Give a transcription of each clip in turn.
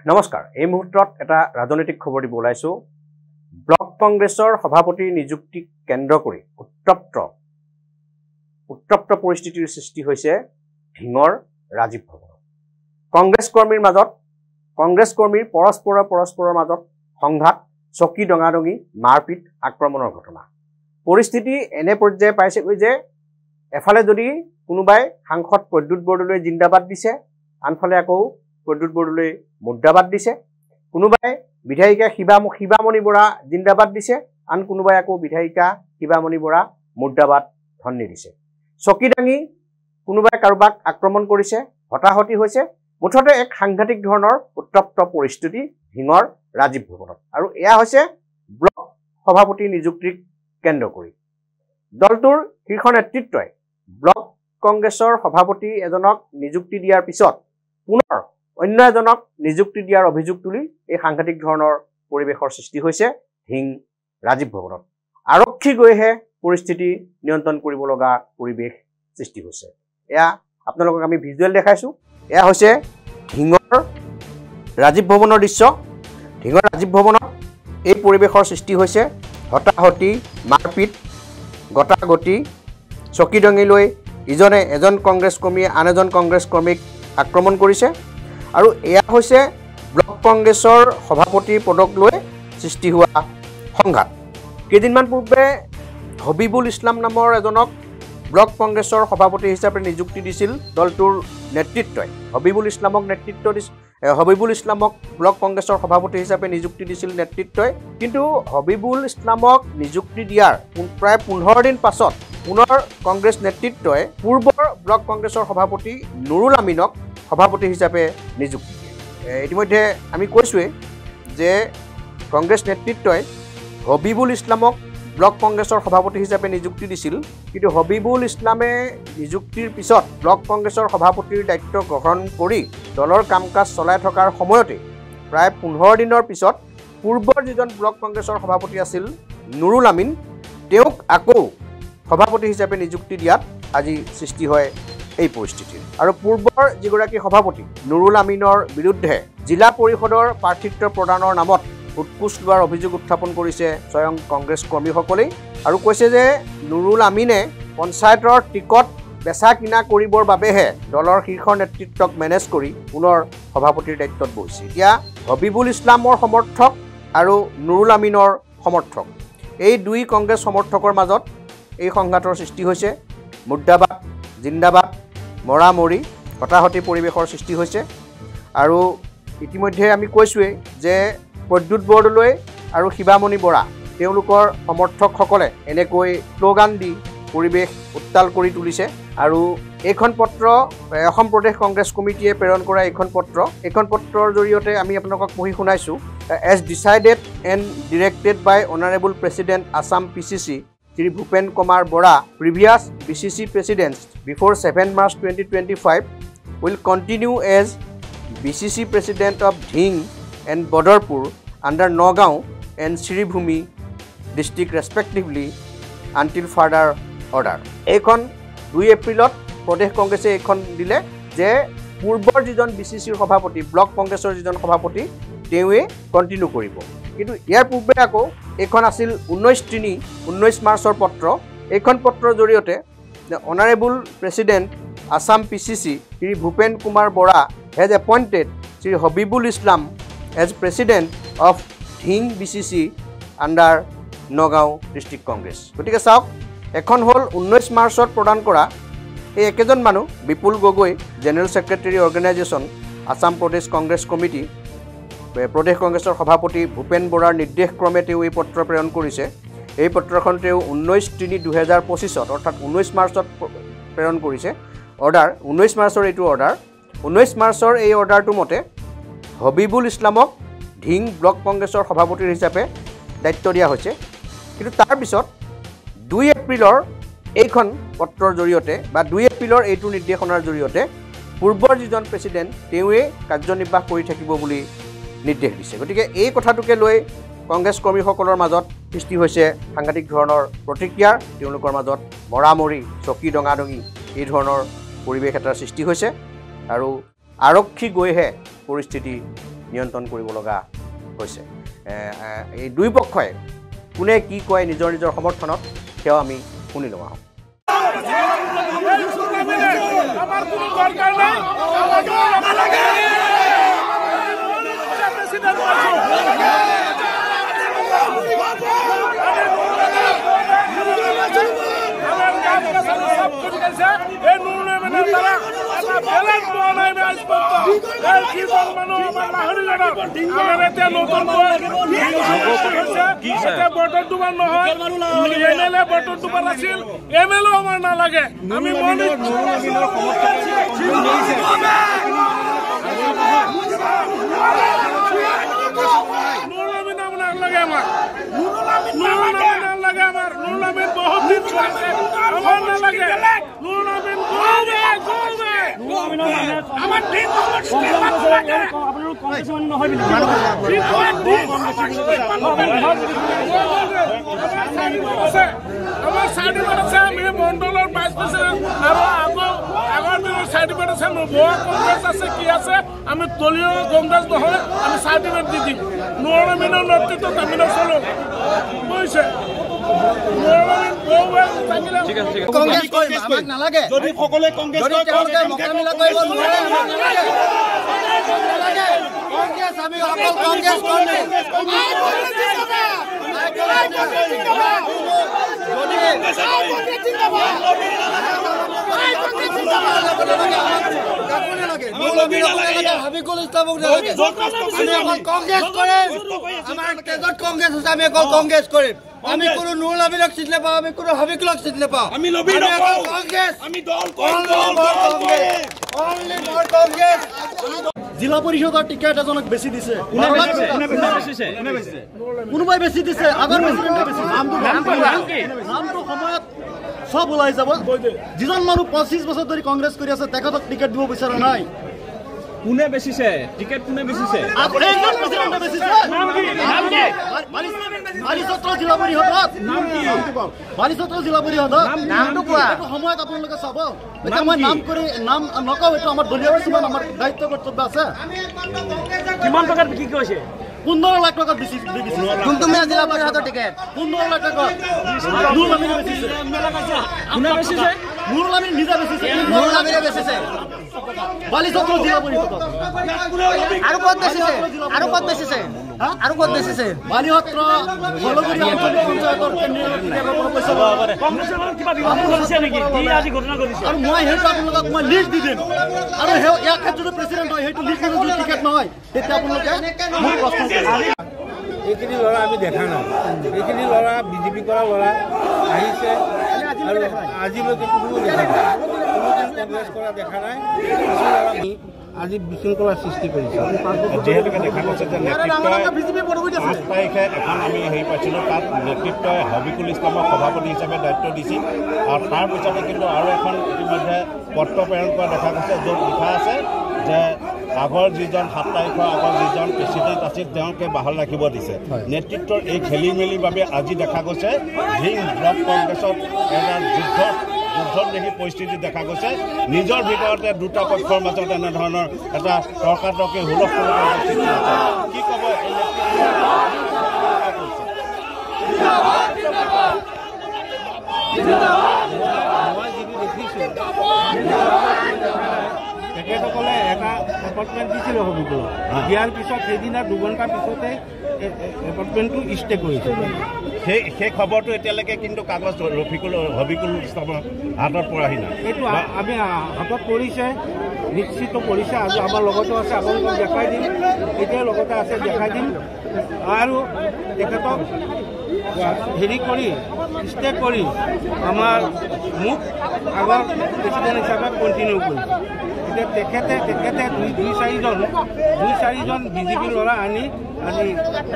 নমস্কাৰ এই মুহূৰ্তত এটা ৰাজনৈতিক খবৰ দিব ওলাইছো ব্লক কংগ্ৰেছৰ সভাপতি নিযুক্তি কেন্দ্ৰ কৰি উত্তপ্ত পৰিস্থিতিৰ সৃষ্টি হৈছে ঢিঙৰ ৰাজীৱ ভৱন কংগ্ৰেছ কৰ্মীৰ পৰস্পৰৰ মাজত সংঘাত চকী ডঙাডঙি মাৰপিট আক্ৰমণৰ ঘটনা পৰিস্থিতি এনে পৰ্যায়ে পাইছে যে এফালে যদি কোনোবাই সাংসদ প্ৰদ্যুৎ বৰদলৈ জিন্দাবাদ দিছে আনফালে আকৌ প্ৰদ্যুৎ বৰদলৈ মুৰ্দাবাদ দিছে কোনোবাই বিধায়িকা শিৱামণি বৰা জিন্দাবাদ দিছে আন কোনোবাই আকৌ বিধায়িকা শিৱামণি বৰা মুৰ্দাবাদ ধ্বনি দিছে চকী দাঙি কোনোবাই কাৰোবাক আক্ৰমণ কৰিছে হতাহতি হৈছে মুঠতে এক সাংঘাতিক ধৰণৰ উত্তপ্ত পৰিস্থিতি ঢিঙৰ ৰাজীৱ ভৱনত আৰু এয়া হৈছে ব্লক সভাপতি নিযুক্তিক কেন্দ্ৰ কৰি দলটোৰ শীৰ্ষ নেতৃত্বই ব্লক কংগ্ৰেছৰ সভাপতি এজনক নিযুক্তি দিয়াৰ পিছত পুনৰ অন্য এজনক নিযুক্তি দিয়াৰ অভিযোগ তুলি এই সাংঘাতিক ধৰণৰ পৰিৱেশৰ সৃষ্টি হৈছে ঢিং ৰাজীৱ ভৱনত আৰক্ষী গৈহে পৰিস্থিতি নিয়ন্ত্ৰণ কৰিব লগা পৰিৱেশ সৃষ্টি হৈছে এয়া আপোনালোকক আমি ভিজুৱেল দেখাইছো এয়া হৈছে ঢিঙৰ ৰাজীৱ ভৱনৰ দৃশ্য ঢিঙৰ ৰাজীৱ ভৱনত এই পৰিৱেশৰ সৃষ্টি হৈছে হতাহতি মাৰপিট গতাগতি চকী ডঙি লৈ ইজনে এজন কংগ্ৰেছ কৰ্মীয়ে আন এজন কংগ্ৰেছ কৰ্মীক আক্ৰমণ কৰিছে আৰু এয়া হৈছে ব্লক কংগ্ৰেছৰ সভাপতি পদক লৈ সৃষ্টি হোৱা সংঘাত কেইদিনমান পূৰ্বে হবিবুল ইছলাম নামৰ এজনক ব্লক কংগ্ৰেছৰ সভাপতি হিচাপে নিযুক্তি দিছিল দলটোৰ নেতৃত্বই হবিবুল ইছলামক ব্লক কংগ্ৰেছৰ সভাপতি হিচাপে নিযুক্তি দিছিল নেতৃত্বই কিন্তু হবিবুল ইছলামক নিযুক্তি দিয়াৰ প্ৰায় 15 দিন পাছত পুনৰ কংগ্ৰেছ নেতৃত্বই পূৰ্বৰ ব্লক কংগ্ৰেছৰ সভাপতি নুৰুল আমিনক সভাপতি হিচাপে নিযুক্তি দিয়ে ইতিমধ্যে আমি কৈছোৱে যে কংগ্ৰেছ নেতৃত্বই হবিবুল ইছলামক ব্লক কংগ্ৰেছৰ সভাপতি হিচাপে নিযুক্তি দিছিল কিন্তু হবিবুল ইছলামে নিযুক্তিৰ পিছত ব্লক কংগ্ৰেছৰ সভাপতিৰ দায়িত্ব গ্ৰহণ কৰি দলৰ কাম কাজ চলাই থকাৰ সময়তে প্ৰায় 15 দিনৰ পিছত পূৰ্বৰ যিজন ব্লক কংগ্ৰেছৰ সভাপতি আছিল নুৰুল আমিন তেওঁক আকৌ সভাপতি হিচাপে নিযুক্তি দিয়াত আজি সৃষ্টি হয় এই পৰিস্থিতিৰ আৰু পূৰ্বৰ যিগৰাকী সভাপতি নুৰুল আমিনৰ বিৰুদ্ধে জিলা পৰিষদৰ প্ৰাৰ্থিত্ব প্ৰদানৰ নামত উৎকোচ লোৱাৰ অভিযোগ উত্থাপন কৰিছে স্বয়ং কংগ্ৰেছ কৰ্মীসকলে আৰু কৈছে যে নুৰুল আমিনে পঞ্চায়তৰ টিকট বেচা কিনা কৰিবৰ বাবেহে দলৰ শীৰ্ষ নেতৃত্বক মেনেজ কৰি পুনৰ সভাপতিৰ দায়িত্বত বহিছে এতিয়া হবিবুল ইছলামৰ সমৰ্থক আৰু নুৰুল আমিনৰ সমৰ্থক এই দুই কংগ্ৰেছ সমৰ্থকৰ মাজত এই সংঘাতৰ সৃষ্টি হৈছে মুৰ্দাবাদ জিন্দাবাদ মৰামৰি হতাহতি পৰিৱেশৰ সৃষ্টি হৈছে আৰু ইতিমধ্যে আমি কৈছোৱে যে প্ৰদ্যুৎ বৰদলৈ আৰু শিৱামণি বৰা তেওঁলোকৰ সমৰ্থকসকলে এনেকৈ শ্লোগান দি পৰিৱেশ উত্তাল কৰি তুলিছে আৰু এইখন পত্ৰ অসম প্ৰদেশ কংগ্ৰেছ কমিটিয়ে প্ৰেৰণ কৰা এইখন পত্ৰৰ জৰিয়তে আমি আপোনালোকক পঢ়ি শুনাইছোঁ as decided and directed by honourable president Assam PCC Shri Bhupen Kumar Bora, previous BCC presidents before 7 March 2025 will continue as BCC president of Dhing and Badarpur under Nagaon and Siribhumi district respectively until further order. এইখন 2 এপ্ৰিলত প্ৰদেশ কংগ্ৰেছে এইখন দিলে যে পূৰ্বৰ যিজন BCCৰ সভাপতি block কংগ্ৰেছৰ যিজন সভাপতি তেওঁৱে কন্টিনিউ কৰিব কিন্তু ইয়াৰ পূৰ্বে আকৌ এইখন আছিল 19 মাৰ্চৰ পত্ৰ এইখন পত্ৰৰ জৰিয়তে honourable president Assam PCC Shri Bhupen Kumar Bora has appointed Shri Habibul Islam as president of Dhing BCC under Nagaon district Congress গতিকে চাওক এখন হ'ল 19 মাৰ্চত প্ৰদান কৰা এই একেজন মানুহ Bipul Gogoi general secretary organisation Assam প্ৰদেশ কংগ্ৰেছ কমিটি প্ৰদেশ কংগ্ৰেছৰ সভাপতি ভূপেন বৰাৰ নিৰ্দেশক্ৰমে তেওঁ এই পত্ৰ প্ৰেৰণ কৰিছে এই পত্ৰখন তেওঁ 19/3/2025 অৰ্থাৎ 19 মাৰ্চত প্ৰেৰণ কৰিছে অৰ্ডাৰ 19 মাৰ্চৰ এইটো অৰ্ডাৰ 19 মাৰ্চৰ এই অৰ্ডাৰটো মতে হবিবুল ইছলামক ঢিং ব্লক কংগ্ৰেছৰ সভাপতি হিচাপে দায়িত্ব দিয়া হৈছে কিন্তু তাৰ পিছত 2 এপ্ৰিলৰ এইখন পত্ৰৰ জৰিয়তে বা 2 এপ্ৰিলৰ এইটো নিৰ্দেশনাৰ জৰিয়তে পূৰ্বৰ যিজন প্ৰেচিডেণ্ট তেওঁৱে কাৰ্যনিৰ্বাহ কৰি থাকিব বুলি নিৰ্দেশ দিছে গতিকে এই কথাটোকে লৈ কংগ্ৰেছ কৰ্মীসকলৰ মাজত সৃষ্টি হৈছে সাংঘাতিক ধৰণৰ প্ৰতিক্ৰিয়াৰ তেওঁলোকৰ মাজত মৰামৰি চকী ডঙাডঙি এই ধৰণৰ পৰিৱেশ এটাৰ সৃষ্টি হৈছে আৰু আৰক্ষী গৈহে পৰিস্থিতি নিয়ন্ত্ৰণ কৰিব লগা হৈছে এই দুই পক্ষই কোনে কি কয় নিজৰ নিজৰ সমৰ্থনত সেয়াও আমি শুনি লওঁ আমি দলীয় কংগ্ৰেস নহয় আমি সাৰ্টিফিকেট দি দিম নুৰুল নেতৃত্বত আমি নচলো বুঝছে কংগ্ৰেছ কৰিম আমাক নালাগে যদি সকলোৱে কংগ্ৰেছ কৰে মোকাবিলা কৰিব নোৱাৰে আমাক নালাগে কংগ্ৰেছ আমি অকল কংগ্ৰেছ কৰিম হাবিকুল ইছলামক কংগ্ৰেছ কৰিম আমাৰ তেজত কংগ্ৰেছ আছে আমি অকল কংগ্ৰেছ কৰিম আমি কোনো নুৰুল আমিনক চিনি নাপাওঁ আমি কোনো হাবিকুলক চিনি নাপাওঁ আমি কংগ্ৰেছ আমি দল কংগ্ৰেছ জিলা পৰিষদৰ টিকেট এজনক বেছি দিছে কোনোবাই বেছি দিছে আগৰ নামটো সময়ত সব ওলাই যাব যিজন মানুহ 25 বছৰ ধৰি কংগ্ৰেছ কৰি আছে তেখেতক টিকেট দিব বিচৰা নাই কোনে বেচিছে টিকেট কোনে বেচিছে একজন প্ৰেসিডেন্টে বেচিছে বালিচত্ৰ জিলা পৰিষদত বালিচত্ৰ জিলা পৰিষদত নামটো কোৱা এইটো সময়ত আপোনালোকে চাব এটা মই নাম কৰি নাম নকওঁ এইটো আমাৰ দলীয় কিছুমান আমাৰ দায়িত্ব কৰ্তব্য আছে কিমান টকাত কি কৈছে 15 লাখ টকা বেছি কোনটো মেলা জিলা পৰিষদৰ টিকেট 15 লাখ টকা নুৰুল আমিনে বেচিছে কোনে বেচিছে নুৰুল আমিন নিজে বেচিছে নুৰুল আমিনে বেচিছে বালিচত্ৰ জিলা পৰিষদত আৰু ক'ত বেচিছে বালিহত্ৰ বলগুৰি অঞ্চল পঞ্চায়তৰ কেন্দ্ৰীয় পইচা কংগ্ৰেছৰ কিবা বিবাদ কৰিছে নেকি কি আজি ঘটনা কৰিছে আৰু মই হেইটো আপোনালোকক মই লিষ্ট দি দিম আৰু ইয়াৰ ক্ষেত্ৰত প্ৰেসিডেন্ট হয় হেইটো লিষ্ট যদি টিকেট নহয় তেতিয়া আপোনালোকে মোক প্ৰশ্ন এইখিনি ল'ৰা আমি দেখা নাই এইখিনি ল'ৰা বিজেপি কৰা ল'ৰা আহিছে আৰু আজিলৈকে কোনো দেখা নাই কংগ্ৰেছ কৰা দেখা নাই আজি বিশৃংখলা সৃষ্টি কৰিছে যিহেতুকে দেখা গৈছে যে নেতৃত্বই 8 তাৰিখে এখন আমি হেৰি পাইছিলোঁ তাত নেতৃত্বই হাবিকুল ইছলামক সভাপতি হিচাপে দায়িত্ব দিছিল আৰু তাৰ পিছতে কিন্তু আৰু এখন ইতিমধ্যে পত্ৰ প্ৰেৰণ কৰা দেখা গৈছে য'ত লিখা আছে যে আগৰ যিজন 7 তাৰিখৰ আগৰ যিজন প্ৰেচিডেণ্ট আছিল তেওঁকে বাহাল ৰাখিব দিছে নেতৃত্বৰ এই খেলি মেলিৰ বাবে আজি দেখা গৈছে ভিন ব্লক কংগ্ৰেছত এটা যুদ্ধদেহী পৰিস্থিতি দেখা গৈছে নিজৰ ভিতৰতে দুটা পক্ষৰ মাজত এনেধৰণৰ এটা তৰ্কাতৰ্কি হুলস্থুল কি ক'ব মই যিটো দেখিছোঁ তেখেতসকলে এটা এপইণ্টমেণ্ট দিছিলে হবিকুলক দিয়াৰ পিছত সেইদিনা দুঘণ্টাৰ পিছতে এপইণ্টমেণ্টটো ষ্টে কৰিছে সেই খবৰটো এতিয়ালৈকে কিন্তু কাগজ হবিকুল ইছলামৰ হাতত পৰাহি নাই এইটো আমি হাতত পৰিছে নিশ্চিত পৰিছে আজি আমাৰ লগতো আছে আপোনালোকক দেখাই দিম এতিয়া লগতে আছে দেখাই দিম আৰু তেখেতক হেৰি কৰি ষ্টে কৰি আমাৰ মোক আগৰ প্ৰেচিডেণ্ট হিচাপে কণ্টিনিউ কৰিছে এতিয়া তেখেতে দুই চাৰিজন বিজেপি ল'ৰা আনি আজি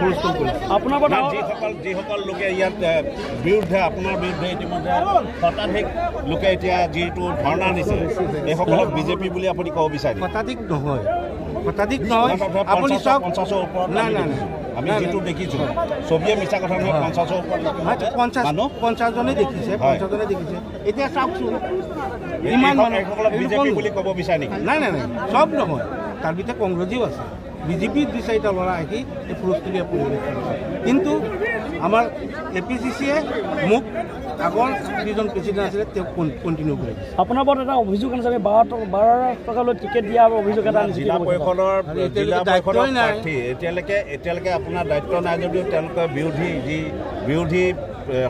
হুলস্থুল কৰিছে আপোনাৰ যিসকল লোকে ইয়াত বিৰুদ্ধে আপোনাৰ বিৰুদ্ধে ইতিমধ্যে শতাধিক লোকে এতিয়া যিটো ধৰ্ণা দিছে এইসকলক বিজেপি বুলি আপুনি ক'ব বিচাৰে শতাধিক নহয় আপুনি চব 50ৰ ওপৰত নাই আমি যিটো দেখিছোঁ ছবিয়ে মিছা কথা নহয় 50ৰ ওপৰত 50জনে দেখিছে 50জনে দেখিছে এতিয়া চাওকচোন ইমান এইসকলক বিজেপি বুলি ক'ব বিচাৰে নেকি নাই চব নহয় তাৰ ভিতৰত কংগ্ৰেছীও আছে বিজেপিৰ 2-4টা ল'ৰা আহি এই হুলস্থুলীয়া পৰিৱেশ কৰিছে কিন্তু আমাৰ APCCয়ে মোক আগৰ যিজন প্ৰেচিডেণ্ট আছিলে তেওঁক কণ্টিনিউ কৰি দিছে আপোনাৰ ওপৰত এটা অভিযোগ আনিছে 12 টকালৈ টিকেট দিয়া অভিযোগ এটা আনিছে জিলা পৰিষদৰ প্ৰাৰ্থী এতিয়ালৈকে আপোনাৰ দায়িত্ব নাই যদিও তেওঁলোকে বিৰোধী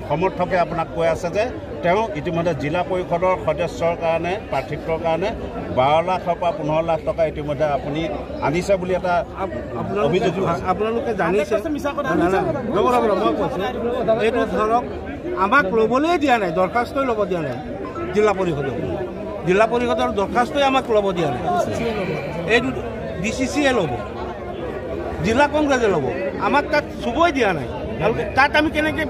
সমৰ্থকে আপোনাক কৈ আছে যে তেওঁ ইতিমধ্যে জিলা পৰিষদৰ সদস্যৰ কাৰণে প্ৰাৰ্থিত্বৰ কাৰণে 12 লাখৰ পৰা 15 লাখ টকা ইতিমধ্যে আপুনি আনিছে বুলি এটা অভিযোগ আপোনালোকে জানিছে মই কৈছোঁ এইটো ধৰক আমাক ল'বলৈ দিয়া নাই দৰখাস্তই ল'ব দিয়া নাই জিলা পৰিষদৰ দৰখাস্তই আমাক ল'ব দিয়া নাই এইটো DCCয়ে ল'ব জিলা কংগ্ৰেছে ল'ব আমাক তাত চুবই দিয়া নাই তাত আমি কেনেকৈ